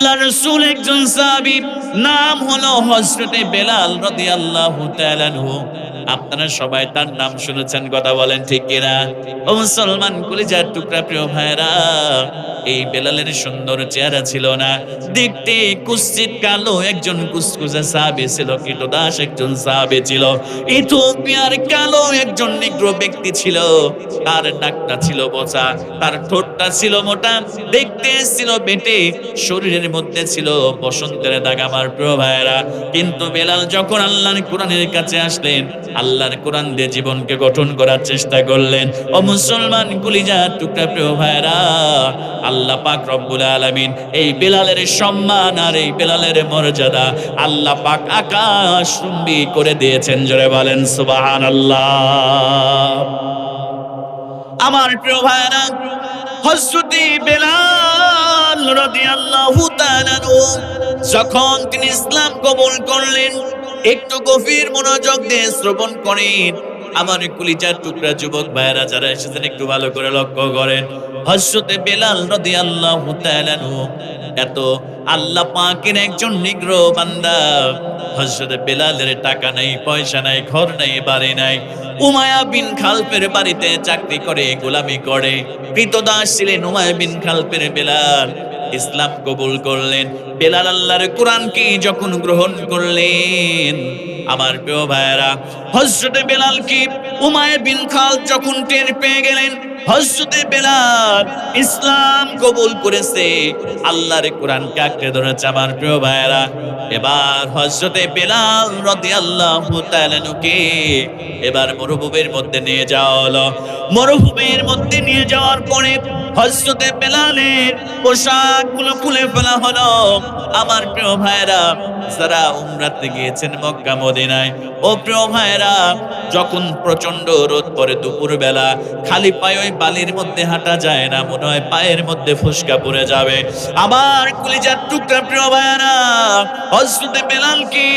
আল্লাহর রাসূল একজন সাহাবী, নাম হলো হযরতে বেলাল রাদিয়াল্লাহু তাআলা আনহু। আপনারা সবাই তার নাম শুনেছেন, কথা বলেন ঠিক কিনা? ও মুসলমান কলিজার টুকরা প্রিয় ভাইরা, এই বেলালের সুন্দর চেহারা ছিল না, দেখতে কুৎসিত কালো একজন কুচকুচে সাহাবী ছিল, কৃতদাস একজন সাহাবী ছিল, ইথিওপিয়ার কালো একজন নিগ্র ব্যক্তি ছিল। তার নাকটা ছিল বোচা, তার ঠোঁটটা ছিল মোটা, দেখতে ছিল বেটে, শরীরের মধ্যে ছিল বসন্তের দাগ। আমার প্রিয় ভাইয়েরা, কিন্তু বেলাল যখন আল্লাহর কোরআনের কাছে আসলেন, আল্লাহর কোরআন দিয়ে জীবনকে গঠন করার চেষ্টা করলেন। ও মুসলমান কলিজার টুকরা প্রিয় ভাইয়েরা, আল্লাহ পাক রব্বুল আলামিন এই বেলালের সম্মান আর এই বেলালের মর্যাদা আল্লাহ পাক আকাশচুম্বী করে দিয়েছেন। জোরে বলেন সুবহানাল্লাহ। আমার প্রিয় ভাইরা, হযরতে বেলাল রাদিয়াল্লাহু তাআলা আনহু যখন তিনি ইসলাম কবুল করলেন, একটু গভীর মনোযোগ দিয়ে শ্রবণ করেন। আমার কলিজার টুকরা যুবক ভাইরা যারা এসেছেন, একটু ভালো করে লক্ষ্য করেন। হযরতে বেলাল রাদিয়াল্লাহু তাআলা আনহু এত আল্লাহ পাকের একজন নিগ্র বান্দা। হযরতে বেলালের টাকা নাই, পয়সা নাই, ঘর নাই, বাড়ি নাই। উমাইয়া বিন খালফের বাড়িতে চাকরি করে, গোলামি করে, কৃতদাস ছিলেন উমাইয়া বিন খালফের বেলাল। ইসলাম কবুল করলেন। বেলাল আল্লাহর কোরআনকে যখন গ্রহণ করলেন, আমার প্রিয় ভাইয়েরা, হযরতে বেলাল কি উমাইয়া বিন খালফ যখন টের পেয়ে গেলেন হযরতে বেলাল ইসলাম কবুল করেছে, আল্লাহর কোরআনকে আঁকড়ে ধরেছে, আমার প্রিয় ভাইয়েরা, এবার হযরতে বেলাল রাদিয়াল্লাহু তাআলা আনহুকে এবার মরুভূমির মধ্যে নিয়ে যাওয়া হলো। মরুভূমির মধ্যে নিয়ে যাওয়ার পরে হযরতে বেলালের পোশাকগুলো খুলে ফেলা হলো। আমার প্রিয় ভাইয়েরা, যারা উমরাতে গিয়েছেন মক্কা মদিনায়, ও প্রিয় ভাইয়েরা, যখন প্রচন্ড রোদ পড়ে দুপুর বেলা, খালি পায়ে ওই বালির মধ্যে হাঁটা যায় না, মনে হয় পায়ের মধ্যে ফুসকা পড়ে যাবে। আমার কলিজার টুকরা প্রিয় ভাইয়েরা, হযরতে বেলাল কি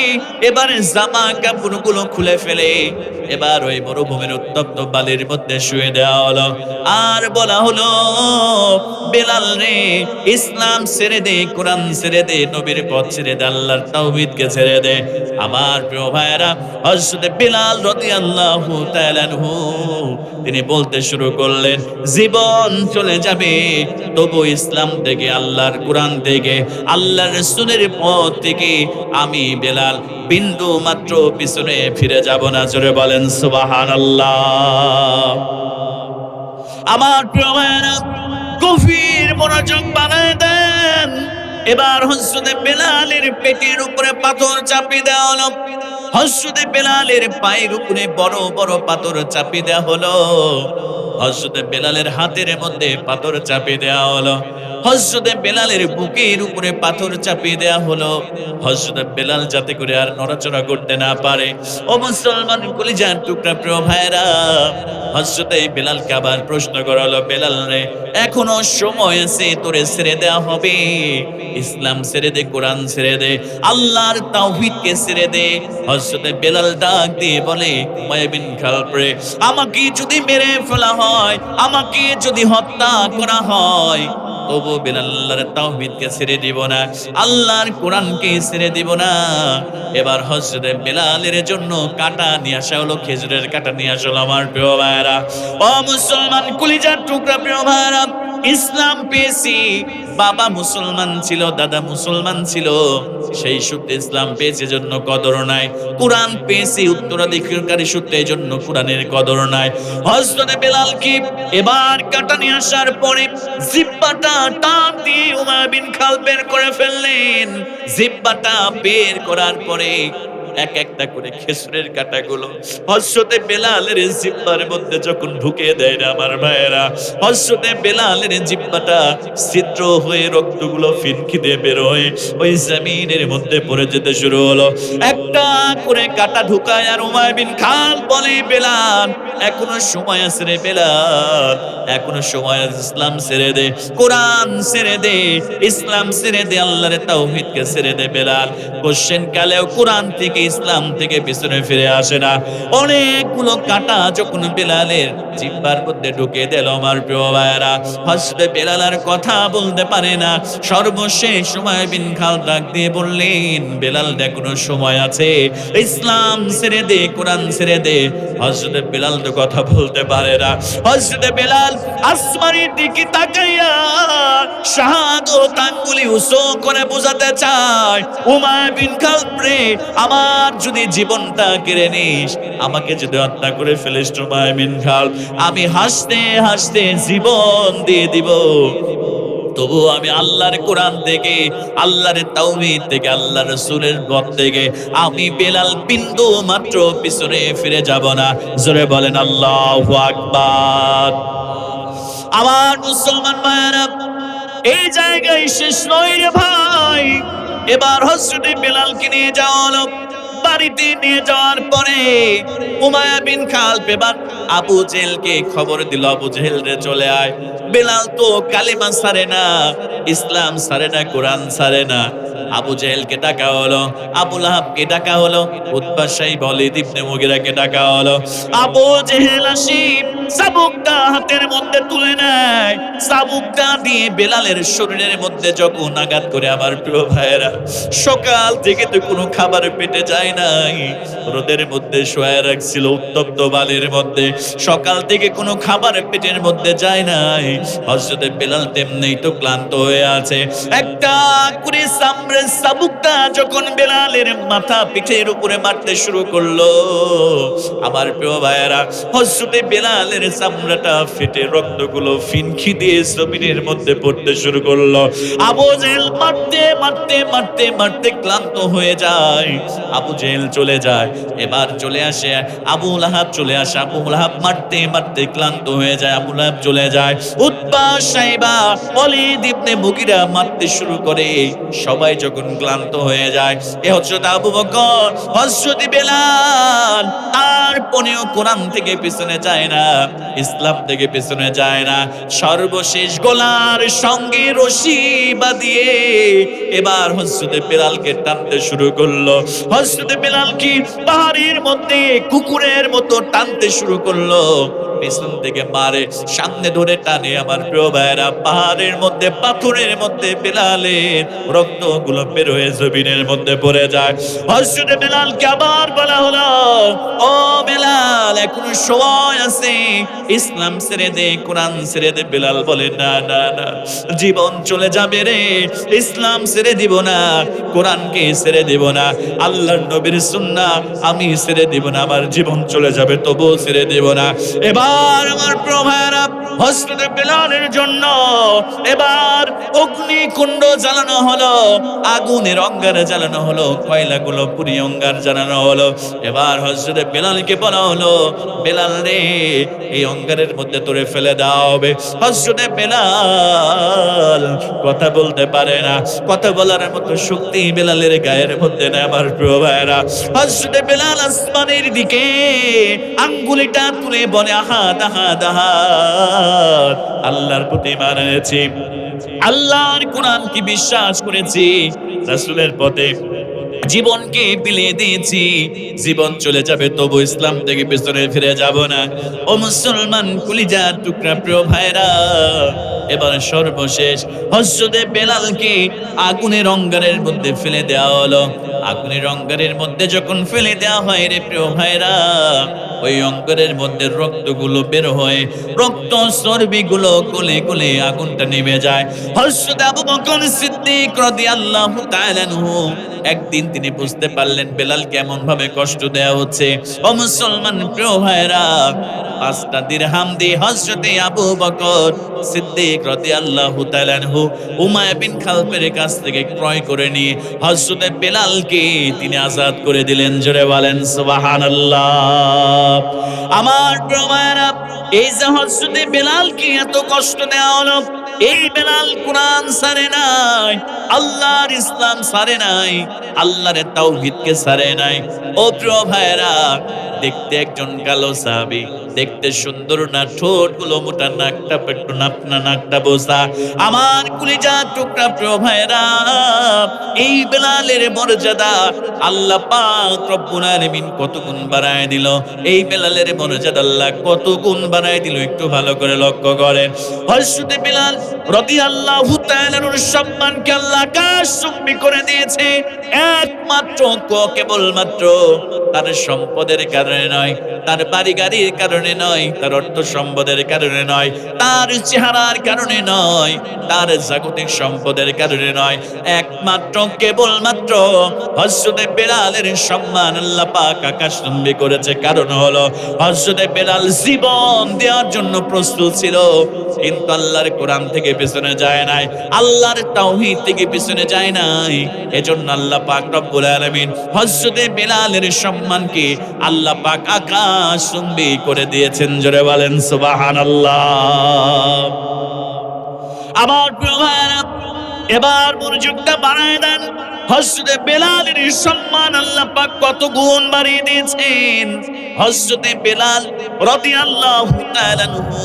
এবারে জামা কাপড়গুলো খুলে ফেলে এবার ওই মরুভূমির উত্তপ্ত বালির মধ্যে শুয়ে দেওয়া হলো। আর বলা হলো, বেলাল রে, ইসলাম ছেড়ে দে, কোরআন ছেড়ে দে, নবীর পথ ছেড়ে দে, আল্লাহর তাওহীদকে ছেড়ে দে। আমার প্রিয় ভাইয়েরা, হযরতে বেলাল রাদিয়াল্লাহু তাআলা আনহু তিনি বলতে শুরু করলেন, জীবন চলে যাবে, তবু ইসলাম থেকে, আল্লাহর কোরআন থেকে, আল্লাহর রাসূলের পথ থেকে আমি বেলাল বিন্দু মাত্র পিছনে ফিরে যাব না। জোরে বলেন সুবহানাল্লাহ। আমার প্রিয় ভাইয়েরা, গভীর মনোযোগ বানায় দেন। এবার হযরতে বেলালের পেটের উপরে পাথর চাপিয়ে দেওয়া হলো। হযরতে বেলালের পায়ের উপরে বড় বড় পাথর চাপিয়ে দেওয়া হলো। হযরতে বেলালের হাতের মধ্যে পাথর চাপিয়ে দেওয়া হলো। হযরতে বেলালের বুকের উপরে পাথর চাপিয়ে দেওয়া হলো। হযরতে বেলাল যাতে করে আর নড়াচড়া করতে না পারে। ও মুসলমান কলিজার টুকরা প্রিয় ভাইরা, হযরতে বেলালকে আবার প্রশ্ন করা হলো, বেলাল রে, এখনো সময় আছে, তোরে ছেড়ে দেওয়া হবে, ইসলাম ছেড়ে দে, কোরআন ছেড়ে দে, আল্লাহর তাওহীদকে ছেড়ে দে। হযরতে বেলাল ডাক দিয়ে বলে, উমাইয়া বিন খালফ রে, আমাকে যদি মেরে ফেলা হয়, আমাকে যদি হত্যা করা হয়, তবু বেলাল আল্লাহর তাওহীদকে ছেড়ে দিব না, আল্লাহর কোরআনকে ছেড়ে দিব না। এবার হযরতে বেলালের জন্য কাঁটা নিয়ে আসা হলো, খেজুরের কাঁটা নিয়ে আসলো। আমার প্রিয় ভাইরা, ও মুসলমান কলিজার টুকরা প্রিয় ভাইরা, ইসলাম পেয়েছি, বাবা মুসলমান ছিল, দাদা মুসলমান ছিল, সেই সূত্রে ইসলাম পেয়েছে জন্য কদর নাই। কোরআন পেয়েছি উত্তরাধিকারী সূত্রে, এই জন্য কোরআনের কদর নাই। হযরতে বেলাল কি এবার কাঁটা নিয়ে আসার পরে জিহ্বাটা টান দিয়ে উমাইয়া বিন খালফ বের করে ফেললেন। জিহ্বাটা বের করার পরে এক একটা করে খেজুরের কাঁটাগুলো হযরতে বেলালের জিহ্বার মধ্যে যখন ঢুকে দেয় না, আমার ভাইয়েরা, হযরতে বেলালের জিহ্বাটা ছিদ্র হয়ে রক্তগুলো ফিনকি দিয়ে বের হয়ে ওই জমিনের মধ্যে পড়ে যেতে শুরু হলো। একটা করে কাঁটা ঢুকায় আর উমাইয়া বিন খালফ বলে, বেলাল, এখনো সময় আছে রে বেলাল, এখনো সময় আছে, ইসলাম ছেড়ে দে, কোরআন ছেড়ে দে, ইসলাম ছেড়ে দে, আল্লাহর তাওহীদকে ছেড়ে দে। বেলাল কোশ্চেন কালেও কোরআন থেকে ইসলাম থেকে পিছনে ফিরে আসে না। অনেকগুলো কাঁটা যখন বেলালের জিহ্বার মধ্যে ঢুকে দিল আমার প্রিয় ভাইয়েরা, হযরত বেলাল আর কথা বলতে পারে না। সর্বশেষ সময় বিন খালদ ডাক দিয়ে বললেন, বেলাল এখনো সময় আছে, ইসলাম ছেড়ে দে, কোরআন ছেড়ে দে। হযরত বেলাল তো কথা বলতে পারে না। হযরত বেলাল আসমানের দিকে তাকাইয়া শাহাদত আঙ্গুলি উঁচু করে বোঝাতে চায়, উমাইয়া বিন খালদ রে, আমার যদি জীবনটা কেড়ে নিস, আমাকে যদি হত্যা করে ফেলিস উমাইয়া বিন খালদ, আমি হাসতে হাসতে জীবন দিয়ে দিব, তবু আমি আল্লাহর কোরআন থেকে, আল্লাহর তাওহীদ থেকে, আল্লাহর রাসূলের পথ থেকে আমি বেলাল বিন্দু মাত্র পিছনে ফিরে যাব না। জোরে বলেন আল্লাহু আকবার। আমার মুসলমান ভাইরা, এই জায়গায় শেষ নয় রে ভাই। এবার হযরত বেলালকে নিয়ে যাওয়া হলো। বাড়িতে নিয়ে যাওয়ার পরে উমাইয়া বিন খালদ এবার আবু জেহেলকে খবর দিল, আবু জেহেল রে চলে আয়। বেলাল তো কালিমা ছাড়ে না, ইসলাম ছাড়ে না, কোরআন ছাড়ে না। আবু জেহেলকে ডাকা হলো, আবু লাহাবকে ডাকা হলো, উতবা সাইব ওয়ালিদ ইবনে মুগিরাকে ডাকা হলো। আবু জেহেল আসি চাবুকটা হাতের মধ্যে তুলে নেয়, চাবুকটা দিয়ে বেলালের শরীরের মধ্যে যখন আঘাত করে, আমার প্রিয় ভাইয়েরা, সকাল থেকে তো কোনো খাবার পেটে যায় নাই, রোদের মধ্যে শোয়া রাখছিল উত্তপ্ত বালির মধ্যে, সকাল থেকে কোনো খাবার পেটের মধ্যে যায় নাই। হযরত বেলাল তেমনি তো ক্লান্ত হয়ে আছে। একটা করে সামনের চাবুকটা যখন বেলালের মাথা পিঠের উপরে মারতে শুরু করলো, আমার প্রিয় ভাইয়েরা, হযরত বেলালের চামড়াটা ফেটে রক্তগুলো ফিনকি দিয়ে জমিনের মধ্যে পড়তে শুরু করলো। আবু জেহেল মারতে মারতে মারতে মারতে ক্লান্ত হয়ে যায়। আবু জেহেল চলে যায়। এবার চলে আসে আবু লাহাব, চলে আসে আবু লাহাব, মারতে মারতে ক্লান্ত হয়ে যায়। আবু লাহাব চলে যায়। উতবা সাইবা ওয়ালিদ ইবনে মুগিরা মারতে শুরু করে। সবাই যখন ক্লান্ত হয়ে যায়, এ হযরত আবু বকর, হযরত বেলাল আর পনেও কোরআন থেকে পিছনে যায় না, ইসলাম থেকে পিছনে যায় না। সর্বশেষ গলার সঙ্গে রশি বাঁধিয়ে এবার হযরত বেলালকে টানতে শুরু করলো। হযরত বেলালকে পাহাড়ের মধ্যে কুকুরের মতো টানতে শুরু করলো। পেছন থেকে মারে, সামনে ধরে টানে। আমার প্রিয় ভাইরা, পাহাড়ের মধ্যে, পাথরের মধ্যে বেলালের রক্তগুলো বের হয়ে জমিনের মধ্যে পড়ে যায়। হযরত বেলালকে আবার বলা হলো, ও বেলাল, এখনো সময় আছে, ইসলাম ছেড়ে দে, কোরআন ছেড়ে দে। বেলাল বলে, না না না, জীবন চলে যাবে রে, ইসলাম ছেড়ে দিব না, কোরআনকে ছেড়ে দিব না, আল্লাহর নবীর সুন্নাহ আমি ছেড়ে দিব না, আমার জীবন চলে যাবে তবুও ছেড়ে দিব না। এবার আমার প্রিয় ভাইরা, হযরত বেলালের জন্য এবার অগ্নিকুণ্ড জ্বালানো হলো, আগুনের অঙ্গার জ্বালানো হলো, কয়লাগুলো পুরি অঙ্গার জ্বালানো হলো। এবার হযরত বেলালকে বলা হলো, বেলাল রে, এই অঙ্গারের মধ্যে তোরে ফেলে দেওয়া হবে। হযরত বেলাল কথা বলতে পারে না, কথা বলার মতো শক্তি বেলালের গায়ের মধ্যে নেই। আমার প্রিয় ভাইরা, হযরত বেলাল আসমানের দিকে আঙ্গুলিটা তুলে বলে, আহাদ আহাদ আহাদ, আল্লাহর প্রতি ঈমান এনেছি, আল্লাহর কোরআনকে বিশ্বাস করেছি, রাসূলের পথে জীবনকে বিলিয়ে দিয়েছি, জীবন চলে যাবে তবু ইসলাম থেকে পেছনে ফিরে যাব না। ও মুসলমান কলিজার টুকরা প্রিয় ভাইরা, এবার সর্বশেষ হযরত বেলালকে আগুনের অঙ্গারের মধ্যে ফেলে দেওয়া হলো। আগুনের অঙ্গারের মধ্যে যখন ফেলে দেওয়া হয় রে প্রিয় ভাইরা, ওই অঙ্গারের মধ্যে রক্তগুলো বের হয়, রক্ত চর্বিগুলো গলে গলে আগুনটা নিভে যায়। হযরত আবু বকর সিদ্দিক রাদিয়াল্লাহু তাআলা আনহু একদিন তিনি বুঝতে পারলেন বেলাল কেমন ভাবে কষ্ট দেয়া হচ্ছে। ও মুসলমান প্রিয় ভাইরা, 5টা দিরহাম দিয়ে হযরত আবু বকর সিদ্দিক রাদিয়াল্লাহু তাআলা আনহু উমাইয়া বিন খালদের কাছ থেকে ক্রয় করে নিয়ে হযরত বেলালকে তিনি আজাদ করে দিলেন। জোরে বলেন সুবহানাল্লাহ। আমার প্রিয় ভাইরা, এই যে হযরত বেলালকে এত কষ্ট দেওয়া হলো, এই বেলাল কোরআন ছাড়ে নাই, আল্লাহর ইসলাম ছাড়ে নাই, আল্লাহর তাওহীদকে ছাড়ে নাই। ও প্রিয় ভাইরা, দেখতে একজন কালো সাহাবী, দেখতে সুন্দর না, ঠোঁটগুলো মোটা, নাকটা একটু নাপনা, নাকটা বোসা। আমার কলিজা টুকরা প্রিয় ভাইরা, এই বেলালের মর্যাদা আল্লাহ পাক রব্বুল আলামিন কত গুণ বাড়ায় দিল। এই বেলালের মর্যাদা আল্লাহ কত গুণ বাড়ায় দিল, একটু ভালো করে লক্ষ্য করেন। হযরত বেলাল রাদিয়াল্লাহু তাআলার সম্মানকে আল্লাহ আকাশচুম্বী করে দিয়েছে, একমাত্র কেবলমাত্র তার সম্পদের কারণে নয়, তার বাড়ি গাড়ির কারণে নয়, তার অর্থ সম্পদের কারণে নয়, তার চেহারার কারণে নয়, তার জাগতিক সম্পদের কারণে নয়, একমাত্র কেবলমাত্র হযরত বেলালের সম্মান আল্লাহ পাক আকাশচুম্বী করেছে। কারণ হলো হযরত বেলাল জীবন দেওয়ার জন্য প্রস্তুত ছিল, কিন্তু আল্লাহর কোরআন থেকে পিছনে যায় নাই, আল্লাহর তাওহীদ থেকে পিছনে যায় নাই। এজন্য আল্লাহ পাক রব্বুল আলামিন হযরত বেলালের সম্মানকে আল্লাহ পাক আকাশচুম্বী করে দিয়েছেন। জোরে বলেন সুবহানাল্লাহ। আমার প্রিয় ভাইরা, এবার মনোযোগটা বাড়ায় দেন। হযরত বেলালের সম্মান আল্লাহ পাক কত গুণ বাড়িয়ে দিয়েছেন। হযরত বেলাল রাদিয়াল্লাহু তাআলা আনহু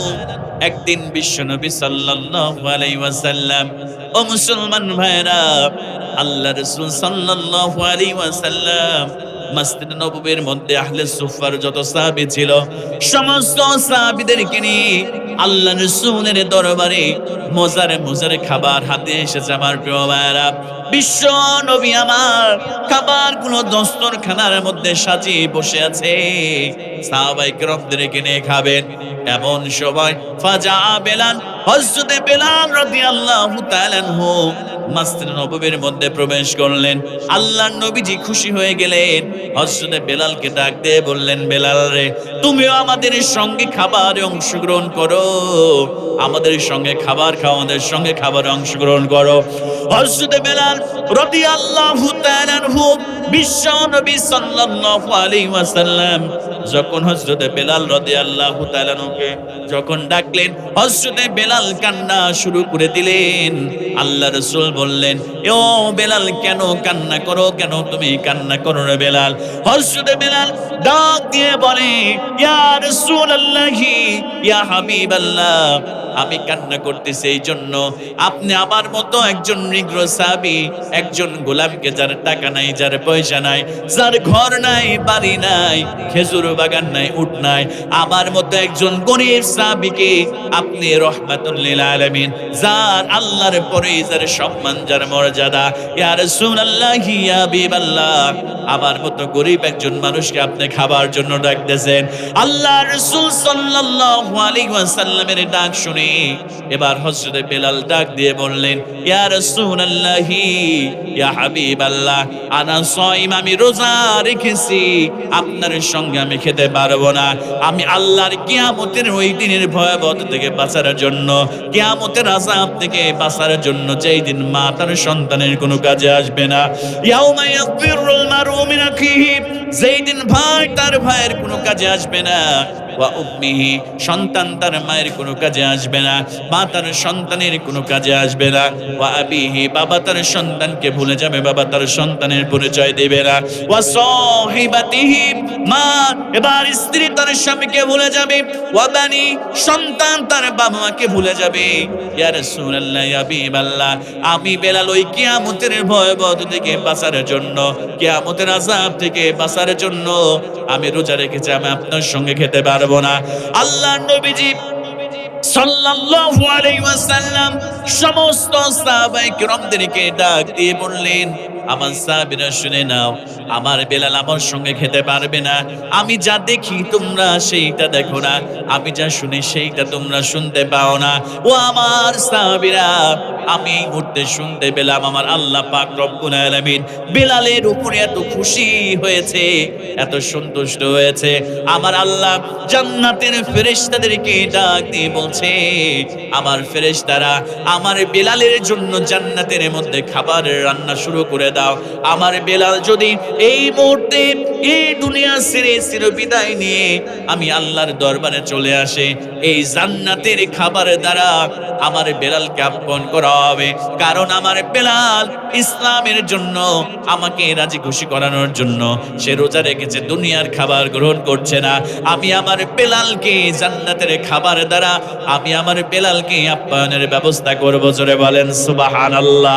একদিন বিশ্বনবী সাল্লাল্লাহু আলাইহি ওয়াসাল্লাম, ও মুসলমান ভাইরা, আল্লাহ রাসূল সাল্লাল্লাহু আলাইহি ওয়াসাল্লাম মসজিদ নববীর মধ্যে আহলে সুফার যত সাহাবী ছিল, সমস্ত সাহাবীদেরকে নিয়ে আল্লাহ রাসূলের দরবারে মজারে মজারে খাবার হাতে এসেছে। আমার প্রিয় ভাইরা, বিশ্ব নবী আমার খাবারগুলো দস্তরখানার মধ্যে সাজিয়ে বসে আছে, সাহাবায়ে কেরামদেরকে নিয়ে খাবেন। এমন সময় ফাজা বেলাল, হযরত বেলাল রাদিয়াল্লাহু তাআলা আনহু মসজিদ নববীর মধ্যে প্রবেশ করলেন। আল্লাহর নবীজি খুশি হয়ে গেলেন, হযরত বেলালকে ডাক দিয়ে বললেন, বেলাল রে, তুমিও আমাদের সঙ্গে খাবারে অংশগ্রহণ করো, আমাদের সঙ্গে খাবার খাও, আমাদের সঙ্গে খাবারে অংশগ্রহণ করো। হযরত বেলাল রাদিয়াল্লাহু তাআলা আনহু বিশ্ব নবী সাল্লাল্লাহু আলাইহি ওয়াসাল্লাম যখন হযরত বেলাল রাদিয়াল্লাহু তাআলা আনহুকে যখন ডাকলেন, হযরত বেলাল কান্না শুরু করে দিলেন। আল্লাহ রাসূল বললেন, ও বেলাল, কেন কান্না করো, কেন তুমি কান্না করো রে বেলাল? হযরত বেলাল ডাক দিয়ে বলে, ইয়া রাসূলুল্লাহি, ইয়া হাবিবাল্লাহ, আমি কান্না করতেছি এই জন্য, আপনি আমার মতো একজন নিগ্রো সাহাবী, একজন গোলামকে, যার টাকা নাই, যার পয়সা নাই, যার ঘর নাই, বাড়ি নাই, খেজুর বাগান নাই, উট নাই, আমার মতো একজন গরীব সাহাবীকে আপনি রাহমাতুল লিল আলামিন, যার আল্লাহর পরে যার সম্মান, যার মর্যাদা, ইয়া রাসূলুল্লাহি, ইয়া হাবিবাল্লাহ, আমার মতো গরীব একজন মানুষকে আপনি খাবার জন্য ডাকতেছেন। আল্লাহ রাসূল সাল্লাল্লাহু আলাইহি ওয়াসাল্লামের ডাক শুনে এবার হযরত বেলাল ডাক দিয়ে বললেন, ইয়া রাসূলুল্লাহি, ইয়া হাবিবাল্লাহ, আনা সাইম, আমি রোজা রেখেছি, আপনার সঙ্গে আমি খেতে পারবো না। আমি আল্লাহর কিয়ামতের ওই দিনের ভয়াবহতা থেকে বাঁচার জন্য, কিয়ামতের আযাব থেকে বাঁচার জন্য, যেই দিন মা তার সন্তানের কোনো কাজে আসবে না, ইয়াউমা ইয়াফিরুল মারউ মিন আখিহি, যেই দিন ভাই তার ভাইয়ের কোনো কাজে আসবে না, ওয়া উম্মিহি, সন্তান তার মায়ের কোনো কাজে আসবে না, মা তার সন্তানের কোনো কাজে আসবে না, ওয়া আবিহি, বাবা তার সন্তানকে ভুলে যাবে, বাবা তার সন্তানের পরিচয় দেবে না, ওয়া সাহিবাতিহি, মা এবার স্ত্রী তার স্বামীকে ভুলে যাবে, ওয়া বানি, সন্তান তার বাবা মাকে ভুলে যাবে। ইয়া রাসূলুল্লাহ, ইয়া হাবিবাল্লাহ, আমি বেলাল ওই কিয়ামতের ভয়াবহতা থেকে বাঁচার জন্য, কিয়ামতের আযাব থেকে বাঁচার জন্য আমি রোজা রেখেছি, আমি আপনার সঙ্গে খেতে পারবো না। আল্লাহর নবীজি সাল্লাল্লাহু আলাইহি ওয়াসাল্লাম সমস্ত সাহাবায়ে কেরামদেরকে ডাক দিয়ে বললেন, আমার সাহাবীরা শুনে নাও, আমার বেলাল আমার সঙ্গে খেতে পারবে না। আমি যা দেখি তোমরা সেইটা দেখো না, আমি যা শুনি সেইটা তোমরা শুনতে পাও না। ও আমার সাহাবীরা, আমি এই মুহূর্তে শুনতে পেলাম আমার আল্লাহ পাক রব্বুল আলামিন বেলালের উপরে এত খুশি হয়েছে, এত সন্তুষ্ট হয়েছে। আমার আল্লাহ জান্নাতের ফেরেশতাদেরকে ডাক দিয়ে বলছে, আমার ফেরেশতারা আমার বেলালের জন্য জান্নাতের মধ্যে খাবার রান্না শুরু করে দাও। আমার বেলাল যদি এই মুহূর্তে এই দুনিয়া ছেড়ে চিরবিদায় নিয়ে আমি আল্লাহর দরবারে চলে আসে, এই জান্নাতের খাবারের দ্বারা আমার বেলালকে আপন করা হবে। কারণ আমার বেলাল ইসলামের জন্য আমাকে রাজি খুশি করানোর জন্য সে রোজা রেখেছে, দুনিয়ার খাবার গ্রহণ করছে না। আমি আমার বেলালকে জান্নাতের খাবার দ্বারা আমি আমার বেলালকে আপ্যায়নের ব্যবস্থা করব। জোরে বলেন সুবহানাল্লাহ।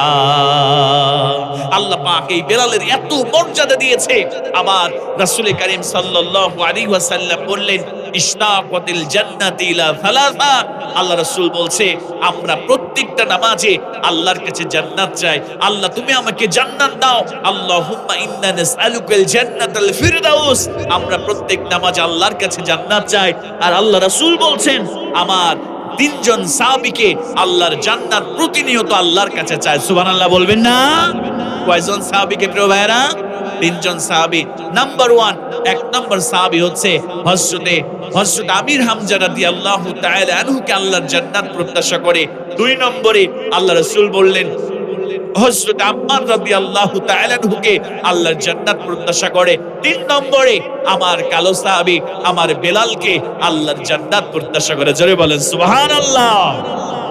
আল্লাহ পাক এই বেলালের এত মর্যাদা দিয়েছে। আবার রাসূল কারীম সাল্লাল্লাহু আলাইহি ওয়াসাল্লাম বললেন, ইশতাকাতিল জান্নাতি ইলা সালাসা। আল্লাহ রাসূল বলছে, আমরা প্রত্যেকটা নামাজে আল্লাহর কাছে জান্নাত চাই। আল্লাহ তুমি আমাকে জান্নাত দাও। আল্লাহুম্মা ইন্না নাসআলুকাল জান্নাতাল ফিরদাউস। আমরা প্রত্যেক নামাজে আল্লাহর কাছে জান্নাত চাই। আর আল্লাহ রাসূল বলছেন, আমার তিনজন সাহাবীকে আল্লাহর জান্নাত প্রতিনিয়ত আল্লাহর কাছে চায়। সুবহানাল্লাহ বলবেন না? কয়জন সাহাবীকে প্রিয় ভাইরা? তিনজন সাহাবী। নাম্বার 1, এক নম্বর সাহাবী হচ্ছে হযরত আমির হামজা রাদিয়াল্লাহু তাআলা আনহুকে আল্লাহর জান্নাত প্রত্যাশা করে। 2 নম্বরে আল্লাহ রাসূল বললেন হযরত আম্মার রাদিয়াল্লাহু তাআলা আনহুকে আল্লাহর জান্নাত প্রত্যাশা করে। 3 নম্বরে আমার কালো সাহাবী আমার বেলালকে আল্লাহর জান্নাত প্রত্যাশা করে। জোরে বলেন সুবহানাল্লাহ।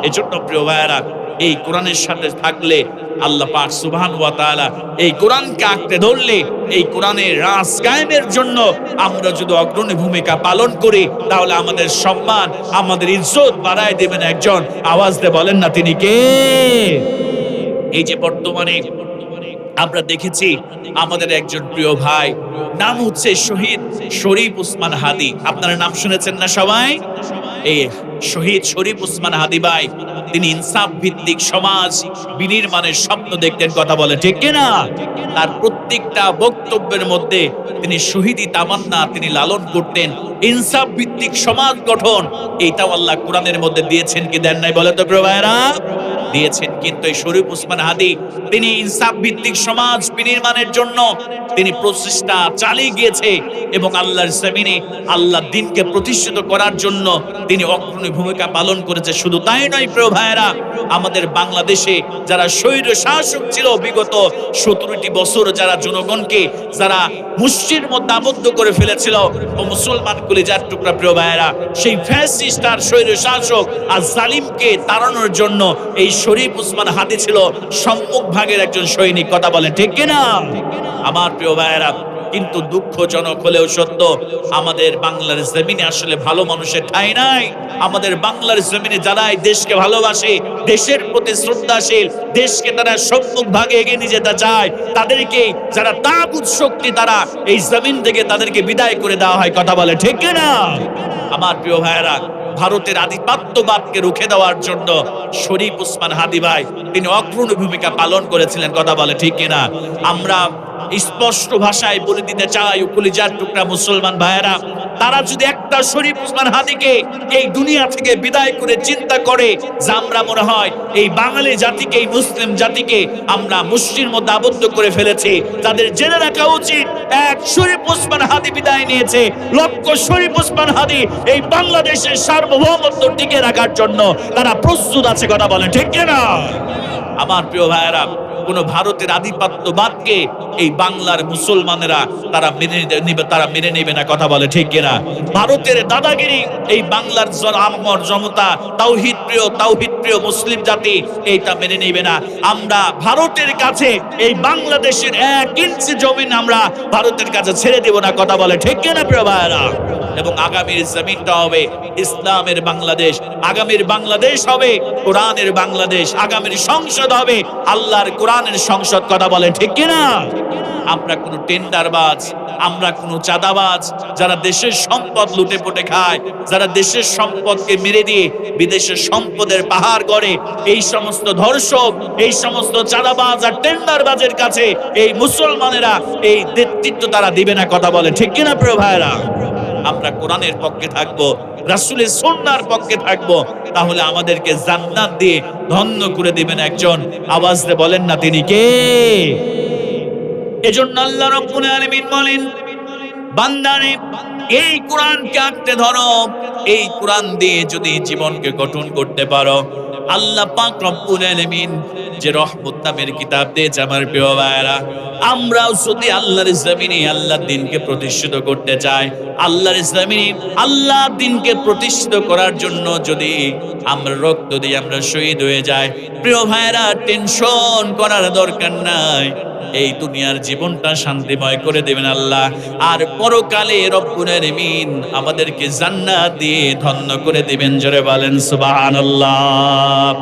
এজন্য প্রিয় ভাইরা, এই কোরআনের সাথে থাকলে আল্লাহ পাক সুবহানাহু ওয়া তাআলা এই কোরআনকে আঁকড়ে ধরলে এই কোরআনের রাজ কায়েমের জন্য আমরা যদি অগ্রণী ভূমিকা পালন করি তাহলে আমাদের সম্মান, আমাদের ইজ্জত বাড়ায় দেবেন একজন। আওয়াজ দিয়ে বলেন না তিনি কে? এই যে বর্তমানে আমরা দেখেছি আমাদের একজন প্রিয় ভাই, নাম হচ্ছে শহীদ শরীফ ওসমান হাদী। আপনারা নাম শুনেছেন না সবাই? এই শহীদ শরীফ ওসমান হাদী ভাই, তিনি ইনসাফ ভিত্তিক সমাজ বিনির্মাণের স্বপ্ন দেখতেন। কথা বলে ঠিক কিনা? তার প্রত্যেকটা বক্তব্যের মধ্যে তিনি শহীদি তামান্না তিনি লালন করতেন। ইনসাফ ভিত্তিক সমাজ গঠন, এইটাও আল্লাহ কোরআনের মধ্যে দিয়েছেন কি দেন নাই বলে তো প্রিয় ভাইরা? দিয়েছেন। কিন্তু এই শরীফ ওসমান হাদী তিনি ইনসাফ ভিত্তিক সমাজ বিনির্মাণের জন্য তিনি প্রচেষ্টা চালিয়ে গিয়েছে এবং আল্লাহর জমিনে আল্লাহর দ্বীনকে প্রতিষ্ঠিত করার জন্য তিনি অগ্রণী ভূমিকা পালন করেছে। শুধু তাই নয় প্রিয় ভাইয়েরা, আমাদের বাংলাদেশে যারা স্বৈর শাসক ছিল বিগত 17টি বছর, যারা জনগণকে যারা মুষ্টির মধ্যে আবদ্ধ করে ফেলেছিল ও মুসলমান কলিজার টুকরা প্রিয় ভাইয়েরা, সেই ফ্যাসিস্ট আর স্বৈর শাসক আর জালিমকে তাড়ানোর জন্য এই শরীফ ওসমান হাদী ছিল সম্মুখ ভাগের একজন সৈনিক। কথা বলেন ঠিক কিনা আমার প্রিয় ভাইয়েরা? কিন্তু দুঃখজনক হলেও সত্য, আমাদের বাংলার জমিনে আসলে ভালো মানুষের ঠাঁই নাই। আমাদের বাংলার জমিনে যারা দেশকে ভালোবাসে, দেশের প্রতি শ্রদ্ধাশীল, দেশকে তারা সম্মুখ ভাগে এগিয়ে নিয়ে যেতে চায়, তাদেরকে যারা তাগুত শক্তি তারা এই জমিন থেকে তাদেরকে বিদায় করে দেওয়া হয়। কথা বলে ঠিক কিনা আমার প্রিয় ভাইয়েরা? ভারতের আধিপত্যবাদকে রুখে দেওয়ার জন্য শরীফ ওসমান হাদী ভাই তিনি অগ্রণী ভূমিকা পালন করেছিলেন। কথা বলে ঠিক কিনা? আমরা স্পষ্ট ভাষায় বলে দিতে চাই, কলিজার টুকরা মুসলমান ভাইয়েরা, তারা যদি একটা শরীফ ওসমান হাদীকে এই দুনিয়া থেকে বিদায় করে চিন্তা করে যে আমরা মনে হয় এই বাঙালি জাতিকে, এই মুসলিম জাতিকে আমরা মুষ্টির মধ্যে আবদ্ধ করে ফেলেছি, তাদের জেনে রাখা উচিত এক শরীফ ওসমান হাদী বিদায় নিয়েছে, লক্ষ শরীফ ওসমান হাদী এই বাংলাদেশের সার্বভৌমত্ব টিকে রাখার জন্য তারা প্রস্তুত আছে। কথা বলেন ঠিক কিনা আমার প্রিয় ভাইয়েরা? কোন ভারতের আধিপত্যবাদকে এই বাংলার মুসলমানেরা তারা মেনে নেবে না। কথা বলে ঠিক কিনা? ভারতের দাদাগিরি এই বাংলার আমর জনতা, তাওহীদ প্রিয় মুসলিম জাতি এইটা মেনে নেবে না। আমরা ভারতের কাছে এই বাংলাদেশের 1 ইঞ্চি জমিন আমরা ভারতের কাছে ছেড়ে দেব না। কথা বলে ঠিক কিনা প্রিয় ভাইয়েরা? এবং আগামীর জমিনটা হবে ইসলামের বাংলাদেশ, আগামীর বাংলাদেশ হবে কোরআনের বাংলাদেশ, আগামীর সংসদ হবে আল্লাহর কোরআনের সংসদ। কথা বলে ঠিক কিনা? আমরা কোনো টেন্ডারবাজ, আমরা কোনো চাঁদাবাজ, যারা দেশের সম্পদ লুটে পুটে খায়, যারা দেশের সম্পদকে মেরে দিয়ে বিদেশের সম্পদের পাহাড় গড়ে, এই সমস্ত ধর্ষক, এই সমস্ত চাঁদাবাজ আর টেন্ডারবাজের কাছে এই মুসলমানেরা এই নেতৃত্ব তারা দিবে না। কথা বলে ঠিক কিনা প্রিয় ভাইরা? আমরা কোরআনের পক্ষে থাকবো, রাসূলের সুন্নাহর পক্ষে থাকবো, তাহলে আমাদেরকে জান্নাত দিয়ে ধন্য করে দিবেন একজন। আওয়াজ দিয়ে বলেন না তিনি কে? এজন্য আল্লাহ রাব্বুল আলামিন বলেন, বান্দারে এই কোরআনকে আঁকড়ে ধরো, এই কোরআন দিয়ে যদি জীবনকে গঠন করতে পারো, আল্লাহ পাক রব্বুল আলামিন যে রহমত নামের কিতাব দিয়েছে আমার প্রিয় ভাইরা। আমরাও যদি আল্লাহর জমিনে আল্লাহর দিনকে প্রতিষ্ঠিত করতে চাই, আল্লাহর জমিনে আল্লাহর দিনকে প্রতিষ্ঠিত করার জন্য যদি আমরা রক্ত দিয়ে আমরা শহীদ হয়ে যাই, প্রিয় ভাইরা টেনশন করার দরকার নাই। এই দুনিয়ার জীবনটা শান্তিময় করে দেবেন আল্লাহ, আর পরকালে রব্বুল আলামিন আমাদেরকে জান্নাত দিয়ে ধন্য করে দিবেন। জোরে বলেন সুবহানাল্লাহ।